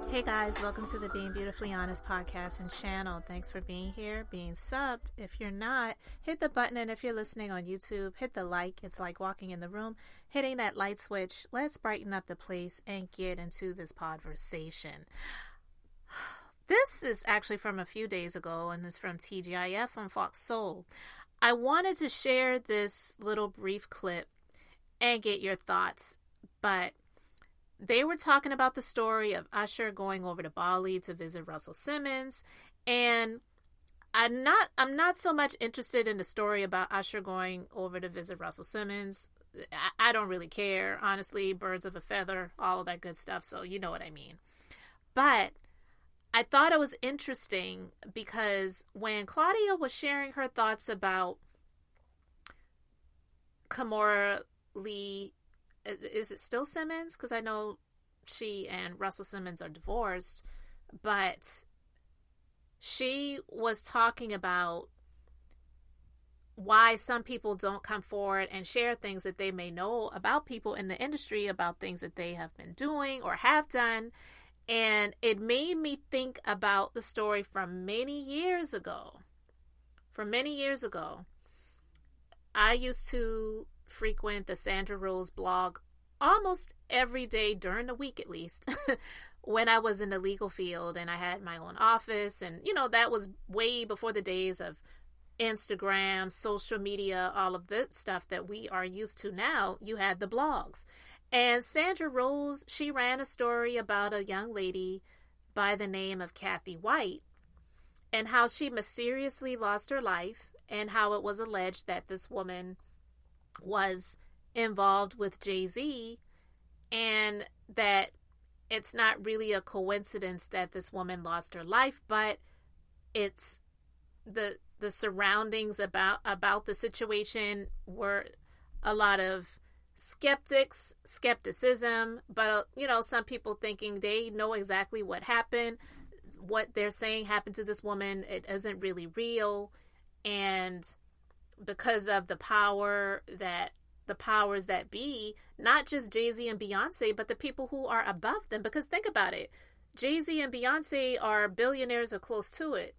Hey guys, welcome to the Being Beautifully Honest podcast and channel. Thanks for being here, being subbed. If you're not, hit the button, and if you're listening on YouTube, hit the like. It's like walking in the room, hitting that light switch. Let's brighten up the place and get into this conversation. This is actually from a few days ago, and it's from teagiffoxsoul. I wanted to share this little brief clip and get your thoughts, but they were talking about the story of Usher going over to Bali to visit Russell Simmons, and I'm not so much interested in the story about Usher going over to visit Russell Simmons. I don't really care, honestly, birds of a feather, all of that good stuff, so you know what I mean. But I thought it was interesting because when Claudia was sharing her thoughts about Kimora Lee, is it still Simmons? Because I know she and Russell Simmons are divorced, but she was talking about why some people don't come forward and share things that they may know about people in the industry, about things that they have been doing or have done. And it made me think about the story from many years ago. I used to frequent the Sandra Rose blog almost every day during the week, at least, when I was in the legal field and I had my own office. And, you know, that was way before the days of Instagram, social media, all of the stuff that we are used to now. You had the blogs. And Sandra Rose, she ran a story about a young lady by the name of Kathy White and how she mysteriously lost her life and how it was alleged that this woman was involved with JayZ, and that it's not really a coincidence that this woman lost her life, but it's the surroundings about the situation were a lot of skepticism, but you know, some people thinking they know exactly what happened, what they're saying happened to this woman, it isn't really real. And because of the powers that be, not just JayZ and Beyonce, but the people who are above them. Because think about it, JayZ and Beyonce are billionaires or close to it.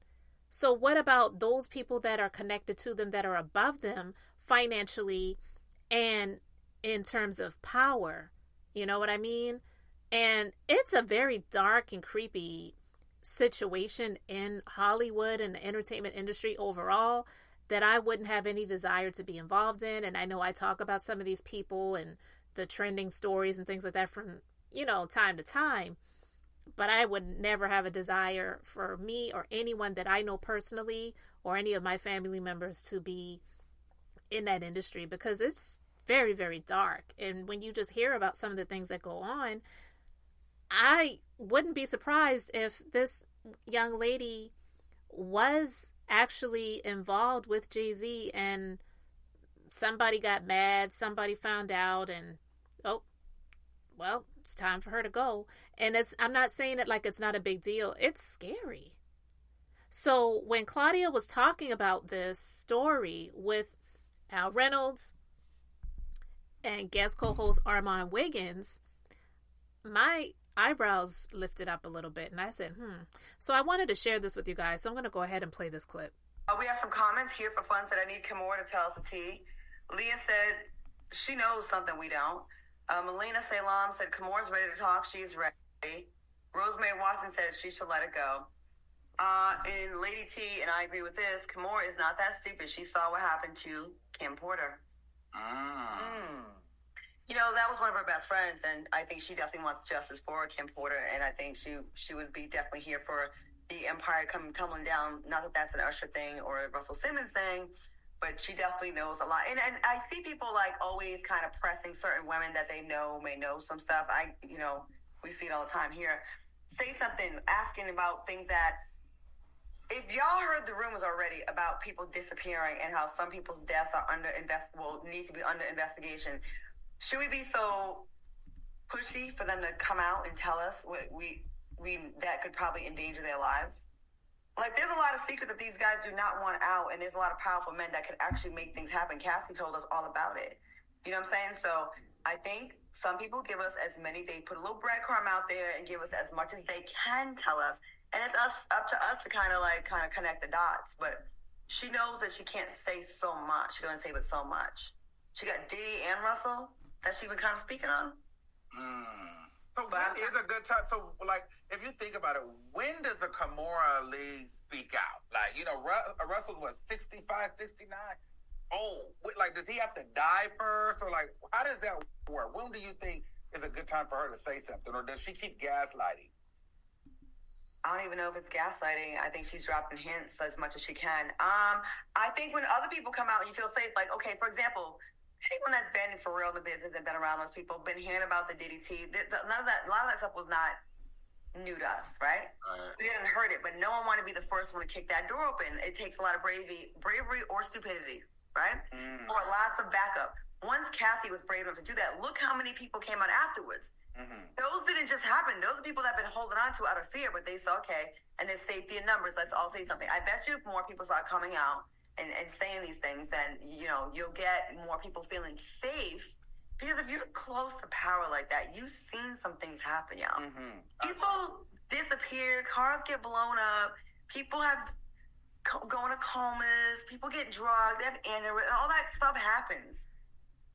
So what about those people that are connected to them, that are above them financially and in terms of power? You know what I mean? And it's a very dark and creepy situation in Hollywood and the entertainment industry overall that I wouldn't have any desire to be involved in. And I know I talk about some of these people and the trending stories and things like that from, you know, time to time, but I would never have a desire for me or anyone that I know personally or any of my family members to be in that industry, because it's very, very dark. And when you just hear about some of the things that go on, I wouldn't be surprised if this young lady was actually involved with JayZ and somebody got mad, somebody found out, and oh, well, it's time for her to go. And I'm not saying it like it's not a big deal. It's scary. So when Claudia was talking about this story with Al Reynolds and guest co-host Armand Wiggins, my eyebrows lifted up a little bit, and I said, So I wanted to share this with you guys, so I'm going to go ahead and play this clip. We have some comments here for fun that I need Kimora to tell us the tea. Leah said she knows something we don't. Melina Salam said Kimora's ready to talk. She's ready. Rosemary Watson said she should let it go. And Lady T, and I agree with this, Kimora is not that stupid. She saw what happened to Kim Porter. You know, that was one of her best friends, and I think she definitely wants justice for Kim Porter, and I think she would be definitely here for the empire coming tumbling down. Not that that's an Usher thing or a Russell Simmons thing, but she definitely knows a lot. And I see people like always kind of pressing certain women that they know may know some stuff. We see it all the time here. Say something, asking about things that, if y'all heard the rumors already about people disappearing and how some people's deaths are need to be under investigation, should we be so pushy for them to come out and tell us what we that could probably endanger their lives? Like, there's a lot of secrets that these guys do not want out, and there's a lot of powerful men that could actually make things happen. Cassie told us all about it. You know what I'm saying? So I think some people give us as many, they put a little breadcrumb out there and give us as much as they can tell us. And it's up to us to kind of connect the dots. But she knows that she can't say so much. She doesn't say but so much. She got Diddy and Russell that she been kind of speaking on. So when is a good time? So, like, if you think about it, when does a Kimora Lee speak out? Like, you know, Russell's, what, 65, 69? Oh, like, does he have to die first? Or, like, how does that work? When do you think is a good time for her to say something? Or does she keep gaslighting? I don't even know if it's gaslighting. I think she's dropping hints as much as she can. I think when other people come out and you feel safe, like, okay, for example, anyone that's been for real in the business and been around those people, been hearing about the DDT, a lot of that stuff was not new to us, right? We didn't heard it, but no one wanted to be the first one to kick that door open. It takes a lot of bravery or stupidity, right? Or lots of backup. Once Kathy was brave enough to do that, look how many people came out afterwards. Those didn't just happen. Those are people that have been holding on to out of fear, but they said, okay, and there's safety in numbers. Let's all say something. I bet you if more people start coming out and saying these things, then, you know, you'll get more people feeling safe. Because if you're close to power like that, you've seen some things happen, y'all. People disappear, cars get blown up, people have going to comas, people get drugged, they have aneurysm, all that stuff happens.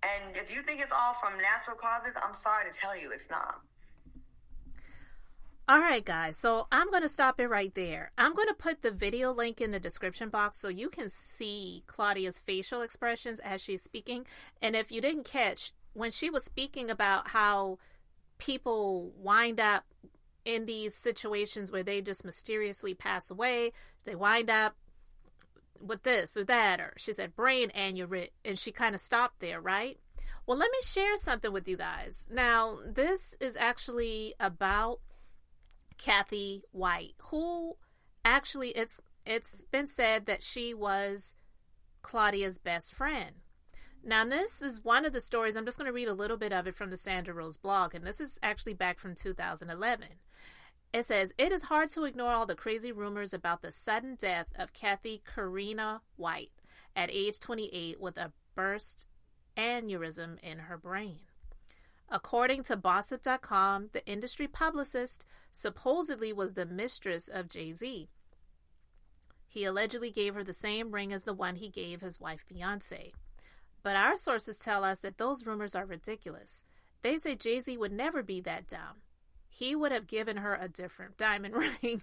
And if you think it's all from natural causes, I'm sorry to tell you, it's not. All right, guys. So I'm going to stop it right there. I'm going to put the video link in the description box so you can see Claudia's facial expressions as she's speaking. And if you didn't catch, when she was speaking about how people wind up in these situations where they just mysteriously pass away, they wind up with this or that, or she said brain aneurysm, and she kind of stopped there, right? Well, let me share something with you guys. Now, this is actually about Kathy White, who actually, it's been said that she was Claudia's best friend. Now, this is one of the stories. I'm just going to read a little bit of it from the Sandra Rose blog, and this is actually back from 2011. It says, it is hard to ignore all the crazy rumors about the sudden death of Kathy Karina White at age 28 with a burst aneurysm in her brain. According to Gossip.com, the industry publicist supposedly was the mistress of JayZ. He allegedly gave her the same ring as the one he gave his wife Beyonce. But our sources tell us that those rumors are ridiculous. They say JayZ would never be that dumb. He would have given her a different diamond ring.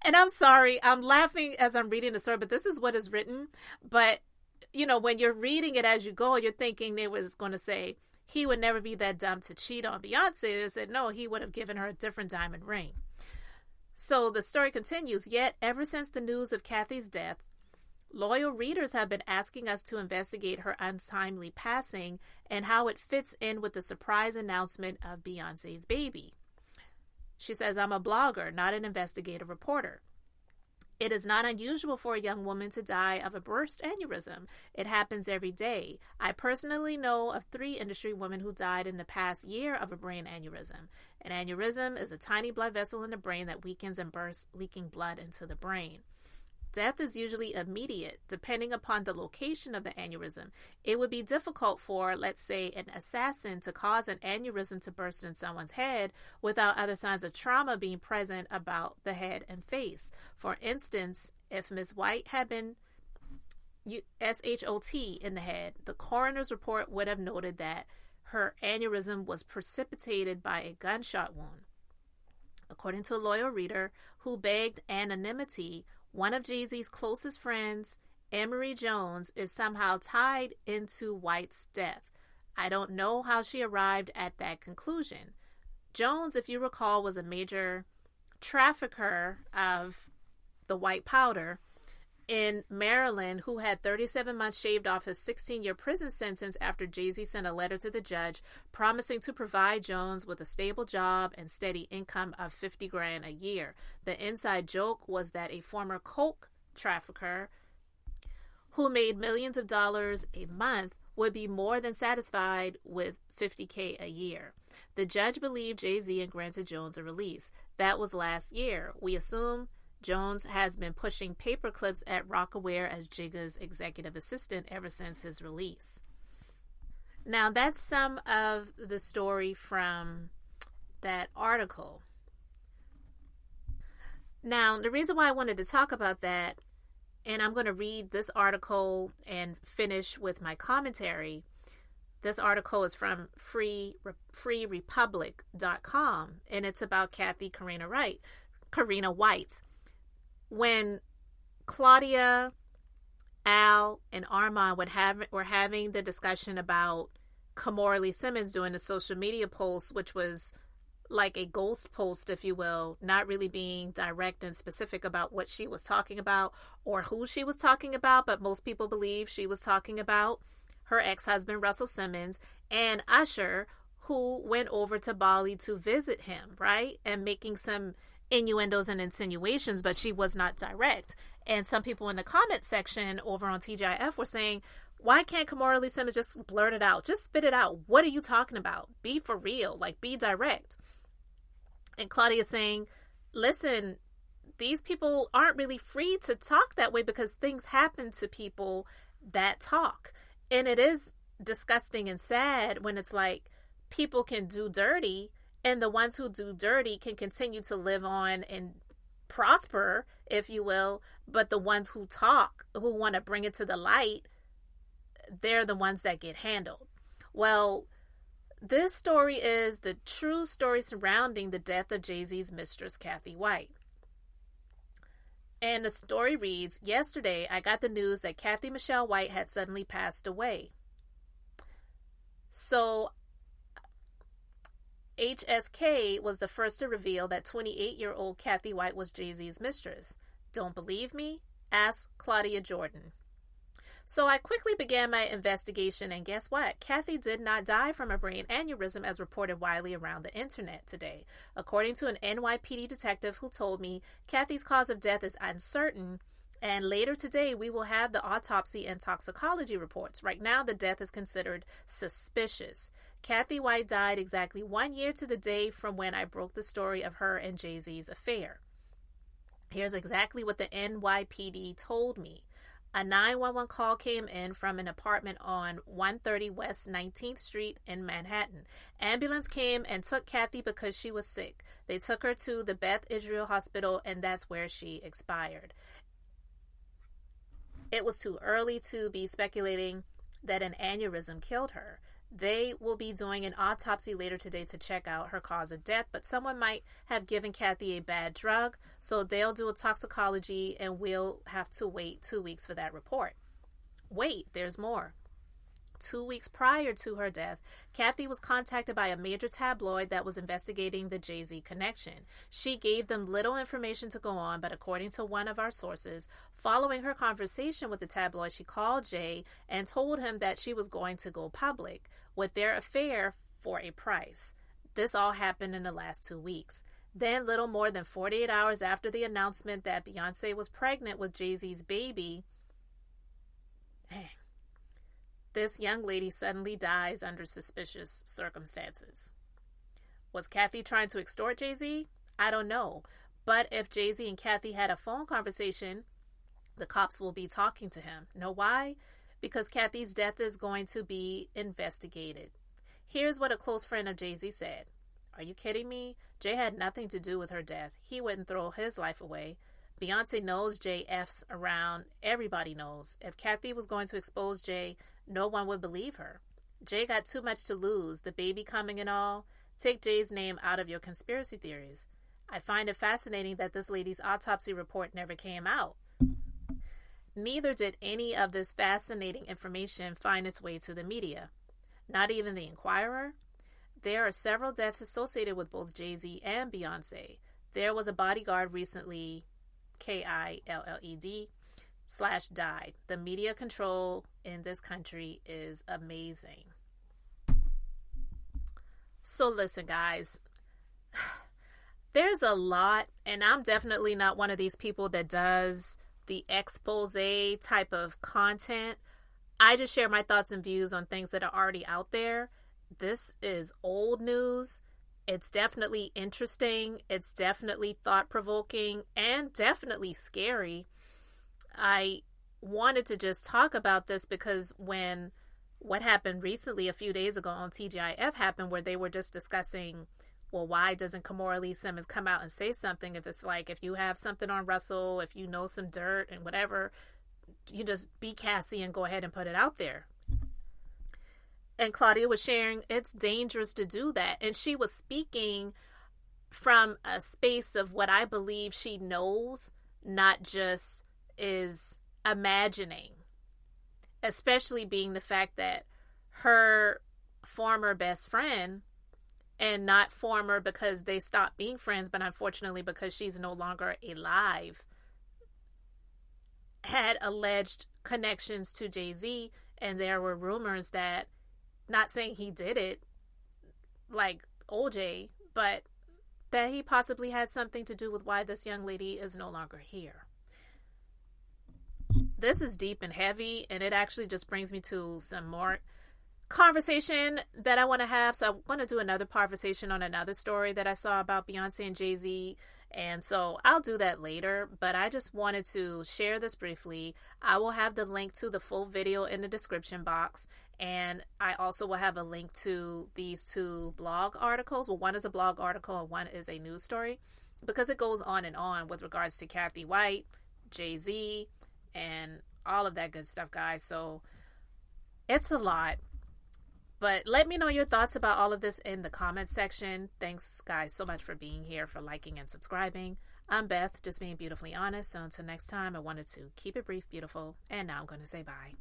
And I'm sorry, I'm laughing as I'm reading the story, but this is what is written. But, you know, when you're reading it as you go, you're thinking they was going to say, he would never be that dumb to cheat on Beyonce. They said, no, he would have given her a different diamond ring. So the story continues. Yet, ever since the news of Kathy's death, loyal readers have been asking us to investigate her untimely passing and how it fits in with the surprise announcement of Beyonce's baby. She says, I'm a blogger, not an investigative reporter. It is not unusual for a young woman to die of a burst aneurysm. It happens every day. I personally know of 3 industry women who died in the past year of a brain aneurysm. An aneurysm is a tiny blood vessel in the brain that weakens and bursts, leaking blood into the brain. Death is usually immediate, depending upon the location of the aneurysm. It would be difficult for, let's say, an assassin to cause an aneurysm to burst in someone's head without other signs of trauma being present about the head and face. For instance, if Ms. White had been SHOT in the head, the coroner's report would have noted that her aneurysm was precipitated by a gunshot wound. According to a loyal reader who begged anonymity, one of JayZ's closest friends, Emory Jones, is somehow tied into White's death. I don't know how she arrived at that conclusion. Jones, if you recall, was a major trafficker of the white powder in Maryland who had 37 months shaved off his 16-year prison sentence after JayZ sent a letter to the judge promising to provide Jones with a stable job and steady income of $50,000 a year. The inside joke was that a former coke trafficker who made millions of dollars a month would be more than satisfied with $50,000 a year. The judge believed JayZ and granted Jones a release. That was last year. We assume Jones has been pushing paper clips at Rocawear as Jigga's executive assistant ever since his release. Now, that's some of the story from that article. Now, the reason why I wanted to talk about that, and I'm going to read this article and finish with my commentary. This article is from freerepublic.com, and it's about Kathy Karina White. When Claudia, Al, and Armand were having the discussion about Kimora Lee Simmons doing the social media post, which was like a ghost post, if you will, not really being direct and specific about what she was talking about or who she was talking about, but most people believe she was talking about her ex-husband, Russell Simmons, and Usher, who went over to Bali to visit him, right? And making some innuendos and insinuations, but she was not direct. And some people in the comment section over on TGIF were saying, why can't Kimora Lee Simmons just blurt it out? Just spit it out. What are you talking about? Be for real. Like, be direct. And Claudia saying, listen, these people aren't really free to talk that way because things happen to people that talk. And it is disgusting and sad when it's like people can do dirty and the ones who do dirty can continue to live on and prosper, if you will. But the ones who talk, who want to bring it to the light, they're the ones that get handled. Well, this story is the true story surrounding the death of JayZ's mistress, Kathy White. And the story reads, yesterday I got the news that Kathy Michelle White had suddenly passed away. So HSK was the first to reveal that 28-year-old Kathy White was JayZ's mistress. Don't believe me? Ask Claudia Jordan. So I quickly began my investigation, and guess what? Kathy did not die from a brain aneurysm as reported widely around the internet today. According to an NYPD detective who told me Kathy's cause of death is uncertain, and later today we will have the autopsy and toxicology reports. Right now, the death is considered suspicious. Kathy White died exactly 1 year to the day from when I broke the story of her and JayZ's affair. Here's exactly what the NYPD told me. A 911 call came in from an apartment on 130 West 19th Street in Manhattan. Ambulance came and took Kathy because she was sick. They took her to the Beth Israel Hospital, and that's where she expired. It was too early to be speculating that an aneurysm killed her. They will be doing an autopsy later today to check out her cause of death, but someone might have given Kathy a bad drug, so they'll do a toxicology and we'll have to wait 2 weeks for that report. Wait, there's more. 2 weeks prior to her death, Kathy was contacted by a major tabloid that was investigating the JayZ connection. She gave them little information to go on, but according to one of our sources, following her conversation with the tabloid, she called Jay and told him that she was going to go public with their affair for a price. This all happened in the last 2 weeks. Then, little more than 48 hours after the announcement that Beyonce was pregnant with JayZ's baby, this young lady suddenly dies under suspicious circumstances. Was Kathy trying to extort JayZ? I don't know. But if JayZ and Kathy had a phone conversation, the cops will be talking to him. Know why? Because Kathy's death is going to be investigated. Here's what a close friend of JayZ said. Are you kidding me? Jay had nothing to do with her death. He wouldn't throw his life away. Beyonce knows Jay F's around. Everybody knows. If Kathy was going to expose Jay, no one would believe her. Jay got too much to lose, the baby coming and all. Take Jay's name out of your conspiracy theories. I find it fascinating that this lady's autopsy report never came out. Neither did any of this fascinating information find its way to the media. Not even the Inquirer. There are several deaths associated with both JayZ and Beyonce. There was a bodyguard recently, KILLED/died. The media control in this country is amazing. So listen, guys, there's a lot, and I'm definitely not one of these people that does the expose type of content. I just share my thoughts and views on things that are already out there. This is old news. It's definitely interesting. It's definitely thought-provoking and definitely scary. I wanted to just talk about this because when what happened recently, a few days ago on TGIF happened, where they were just discussing, well, why doesn't Kimora Lee Simmons come out and say something? If it's like, if you have something on Russell, if you know some dirt and whatever, you just be Cassie and go ahead and put it out there. And Claudia was sharing, it's dangerous to do that. And she was speaking from a space of what I believe she knows, not just is imagining. Especially being the fact that her former best friend, and not former because they stopped being friends, but unfortunately because she's no longer alive, had alleged connections to JayZ, and there were rumors that, not saying he did it like OJ, but that he possibly had something to do with why this young lady is no longer here. This is deep and heavy, and it actually just brings me to some more conversation that I want to have. So I want to do another conversation on another story that I saw about Beyonce and JayZ, and so I'll do that later, but I just wanted to share this briefly. I will have the link to the full video in the description box, and I also will have a link to these two blog articles. Well, one is a blog article and one is a news story, because it goes on and on with regards to Kathy White, JayZ, and all of that good stuff, guys. So it's a lot. But let me know your thoughts about all of this in the comments section. Thanks, guys, so much for being here, for liking and subscribing. I'm Beth, just being beautifully honest. So until next time, I wanted to keep it brief, beautiful. And now I'm going to say bye.